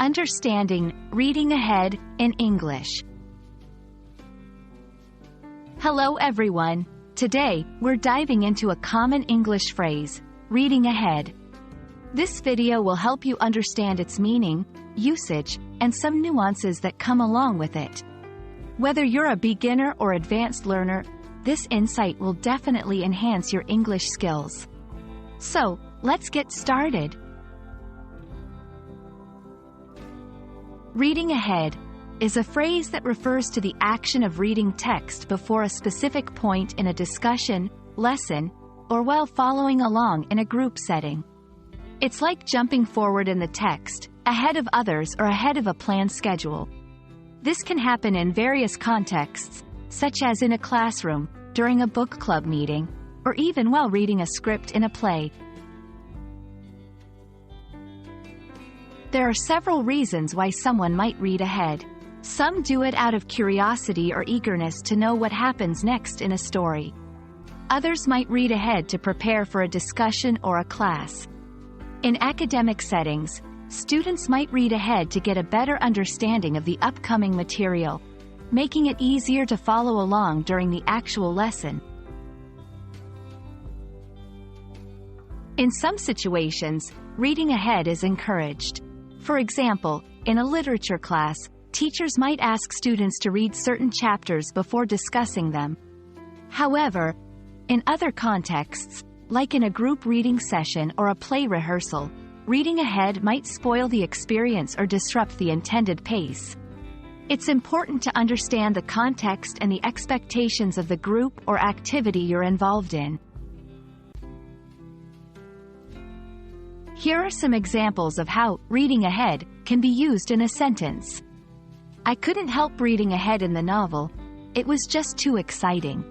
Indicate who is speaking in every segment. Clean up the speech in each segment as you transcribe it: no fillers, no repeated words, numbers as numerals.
Speaker 1: Understanding reading ahead in English. Hello everyone. Today, we're diving into a common English phrase, reading ahead. This video will help you understand its meaning, usage, and some nuances that come along with it. Whether you're a beginner or advanced learner, this insight will definitely enhance your English skills. So, let's get started. Reading ahead is a phrase that refers to the action of reading text before a specific point in a discussion, lesson, or while following along in a group setting. It's like jumping forward in the text, ahead of others or ahead of a planned schedule. This can happen in various contexts, such as in a classroom, during a book club meeting, or even while reading a script in a play. There are several reasons why someone might read ahead. Some do it out of curiosity or eagerness to know what happens next in a story. Others might read ahead to prepare for a discussion or a class. In academic settings, students might read ahead to get a better understanding of the upcoming material, making it easier to follow along during the actual lesson. In some situations, reading ahead is encouraged. For example, in a literature class, teachers might ask students to read certain chapters before discussing them. However, in other contexts, like in a group reading session or a play rehearsal, reading ahead might spoil the experience or disrupt the intended pace. It's important to understand the context and the expectations of the group or activity you're involved in. Here are some examples of how reading ahead can be used in a sentence. I couldn't help reading ahead in the novel. It was just too exciting.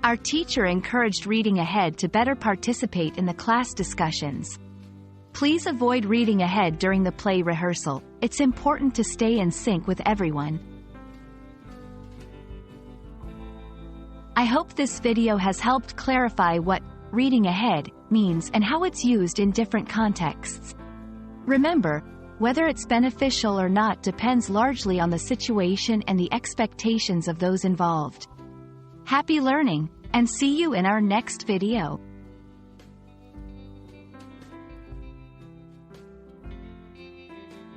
Speaker 1: Our teacher encouraged reading ahead to better participate in the class discussions. Please avoid reading ahead during the play rehearsal. It's important to stay in sync with everyone. I hope this video has helped clarify what reading ahead means and how it's used in different contexts. Remember, whether it's beneficial or not depends largely on the situation and the expectations of those involved. Happy learning, and see you in our next video.